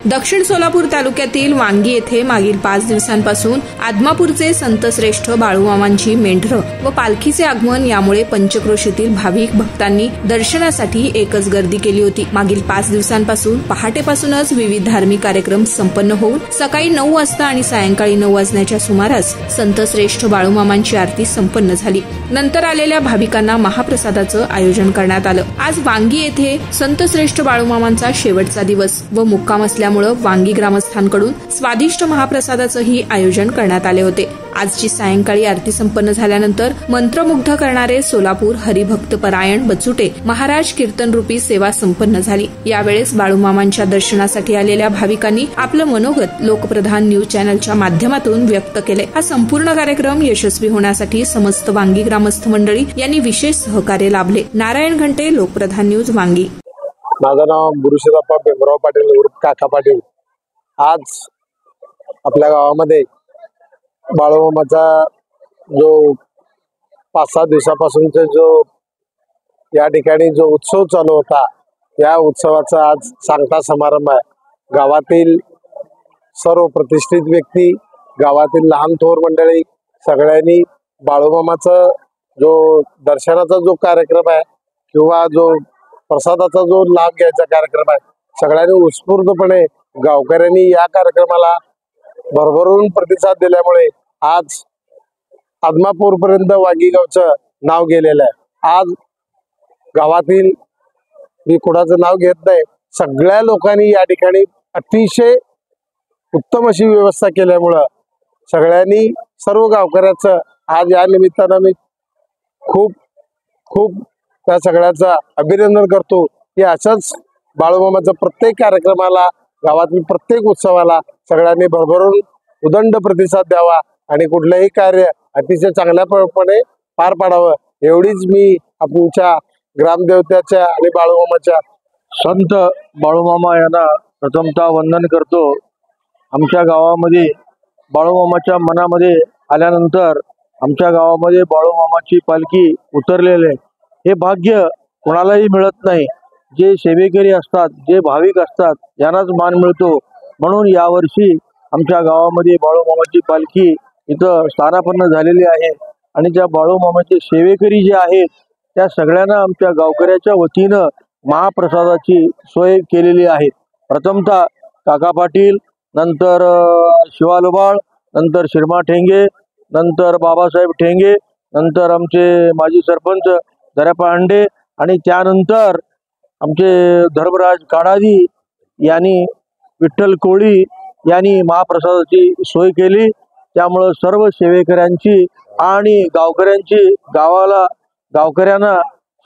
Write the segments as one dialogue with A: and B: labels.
A: दक्षिण सोलापूर तालुक्यातील वांगी येथे मागील 5 दिवसांपासून आदमापूरचे संतश्रेष्ठ बाळूमामांची मेंढरं व पालखीचे आगमन यामुळे पंचक्रोशीतील भाविक भक्तांनी दर्शनासाठी एकच गर्दी केली होती। मागील 5 दिवसांपासून पहाटेपासूनच विविध धार्मिक कार्यक्रम संपन्न होऊन सकाळी 9 वाजता आणि सायंकाळी 9 वाजण्याच्या सुमारास संतश्रेष्ठ बाळूमामांची आरती संपन्न झाली। नंतर आलेल्या भाविकांना महाप्रसादाचं आयोजन करण्यात आलं। आज वांगी येथे संतश्रेष्ठ बाळूमामांचा शेवटचा दिवस व मुक्काम असल्यामुळे वांगी ग्रामस्थांकडून स्वादिष्ट महाप्रसादाचंही आयोजन करण्यात आले होते। आजची सायंकाळी आरती संपन्न झाल्यानंतर मंत्रमुग्ध करणारे सोलापूर हरिभक्त परायण बचुटे महाराज कीर्तनरूपी सेवा संपन्न झाली। यावेळेस बाळूमामांच्या दर्शनासाठी आलेल्या भाविकांनी आपलं मनोगत लोकप्रधान न्यूज चॅनलच्या माध्यमातून व्यक्त केले। हा संपूर्ण कार्यक्रम यशस्वी होण्यासाठी समस्त वांगी ग्रामस्थ मंडळी यांनी विशेष सहकार्य लाभले। नारायण घंटे, लोकप्रधान न्यूज, वांगी।
B: माझं नाव गुरुशेदाप्पा भीमराव पाटील उर्फ काका पाटील। आज आपल्या गावामध्ये बाळूमामाचा जो 5-6 दिवसापासूनचा जो या ठिकाणी जो उत्सव चालू होता, या उत्सवाचा आज सांगता समारंभ आहे। गावातील सर्व प्रतिष्ठित व्यक्ती, गावातील लहान थोर मंडळी सगळ्यांनी बाळूमामाचा जो दर्शनाचा जो कार्यक्रम आहे किंवा जो प्रसादाचा जो लाभ घ्यायचा कार्यक्रम आहे, सगळ्यांनी उत्स्फूर्तपणे गावकऱ्यांनी या कार्यक्रमाला भरभरून प्रतिसाद दिल्यामुळे आज आदमापूर पर्यंत वांगी गावचं नाव गेलेलं आहे। आज गावातील, मी कुणाचं नाव घेत नाही, सगळ्या लोकांनी या ठिकाणी अतिशय उत्तम अशी व्यवस्था केल्यामुळं सगळ्यांनी सर्व गावकऱ्याचं आज या निमित्तानं मी खूप खूप त्या सगळ्याचं अभिनंदन करतो की अशाच बाळूमामाच्या प्रत्येक कार्यक्रमाला, गावातील प्रत्येक उत्सवाला सगळ्यांनी भरभरून उदंड प्रतिसाद द्यावा आणि कुठलंही कार्य अतिशय चांगल्यापणे पार पाडावं, एवढीच मी आमच्या ग्रामदेवत्याच्या आणि बाळूमामाच्या
C: संत बाळूमामा यांना प्रथमतः वंदन करतो। आमच्या गावामध्ये बाळूमामाच्या मनामध्ये आल्यानंतर आमच्या गावामध्ये बाळूमामाची पालखी उतरलेले हे भाग्य कोणालाही मिळत नाही। जे सेवेकरी असतात, जे भाविक असतात, यांनाच मान मिळतो। म्हणून यावर्षी आमच्या गावामध्ये बाळूमामाची पालखी इथं स्थानापन्न झालेली आहे आणि त्या बाळूमामाचे सेवेकरी जे आहेत त्या सगळ्यांना आमच्या गावकऱ्याच्या वतीनं महाप्रसादाची सोय केलेली आहे। प्रथमतः काका पाटील, नंतर शिवा लोबाळ, नंतर शिरमा ठेंगे, नंतर बाबासाहेब ठेंगे, नंतर आमचे माजी सरपंच दर्यापा अंडे आणि त्यानंतर आमचे धर्मराज काडादी यांनी, विठ्ठल कोळी यांनी महाप्रसादाची सोय केली। त्यामुळं सर्व सेवेकऱ्यांची आणि गावकऱ्यांची गावकऱ्यांना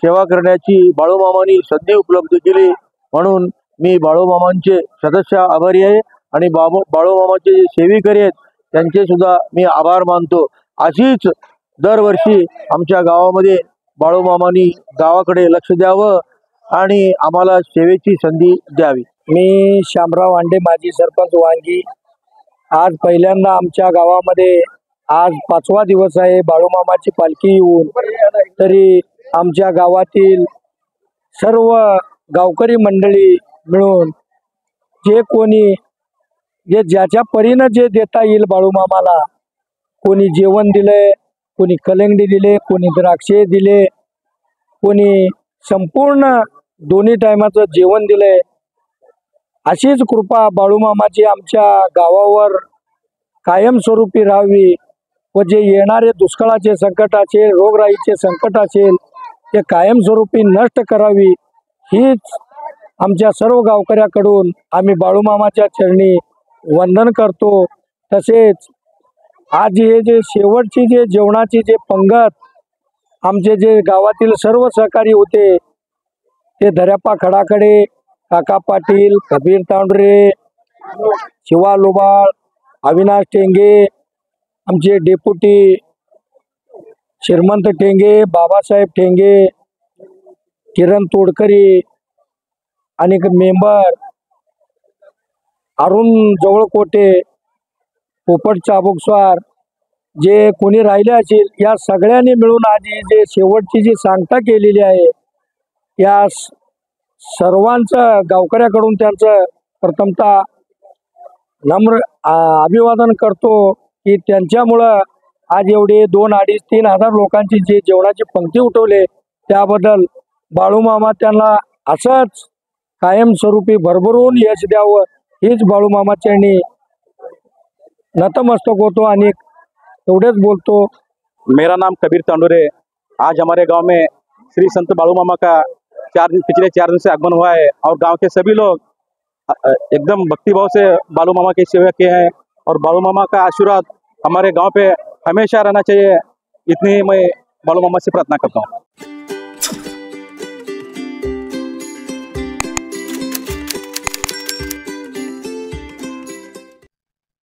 C: सेवा करण्याची बाळूमामांनी संधी उपलब्ध केली। म्हणून मी बाळूमामांचे सदस्य आभारी आहे आणि बाळूमामाचे जे सेवेकरी आहेत त्यांचे सुद्धा मी आभार मानतो। अशीच दरवर्षी आमच्या गावामध्ये बाळूमामांनी गावाकडे लक्ष द्यावं आणि आम्हाला सेवेची संधी द्यावी।
D: मी शामराव अंडे, माजी सरपंच वांगी। आज पहिल्यांदा आमच्या गावामध्ये आज 5वा दिवस आहे बाळूमामाची पालखी येऊन, तरी आमच्या गावातील सर्व गावकरी मंडळी मिळून जे कोणी जे ज्याच्या परीनं जे देता येईल बाळूमामाला, कोणी जेवण दिले, कोणी कलंगडी दिले, कोणी द्राक्षे दिले, कोणी संपूर्ण दोन्ही टायमाचं जेवण दिले। अशीच कृपा बाळूमामाची आमच्या गावावर कायमस्वरूपी राहावी व जे येणारे दुष्काळाचे संकट असेल, रोगराईचे संकट असेल, ते कायमस्वरूपी नष्ट करावी, हीच आमच्या सर्व गावकऱ्याकडून आम्ही बाळूमामाच्या चरणी वंदन करतो। तसेच आज हे जे शेवटची जे जेवणाची जे पंगत आमचे जे गावातील सर्व सहकारी होते ते दर्यापा खडाखडे, काका पाटील, कबीर तांडरे, शिवा लोबाळ, अविनाश ठेंगे, आमचे डेप्युटी श्रीमंत ठेंगे, बाबासाहेब ठेंगे, किरण तोडकरी आणि मेंबर अरुण जवळकोटे, पोपट चाबुकस्वार, जे कोणी राहिले असेल या सगळ्यांनी मिळून आज जे शेवटची जी सांगता केलेली आहे, या सर्वांचं गावकऱ्याकडून त्यांचं प्रथमतः नम्र अभिवादन करतो की त्यांच्यामुळं आज एवढे 2, 2.5, 3,000 लोकांची जे जेवणाची पंक्ती उठवले त्याबद्दल बाळूमामा त्यांना असंच कायमस्वरूपी भरभरून यश द्यावं हीच बाळूमामाच्यांनी नतमस्तक होतो आणि एवढेच बोलतो।
E: मेरा नाम कबीर तांडुरे। आज हमारे गांव में श्री संत बाळू मामा का पिछले 4 दिन से आगमन हुआ है और गांव के सभी लोग एकदम भक्तिभाव से बालू मामा की सेवा किए हैं और बालू मामा का आशीर्वाद हमारे गांव पे हमेशा रहना चाहिए, इतनी मैं बालू मामा से प्रार्थना करता हूँ।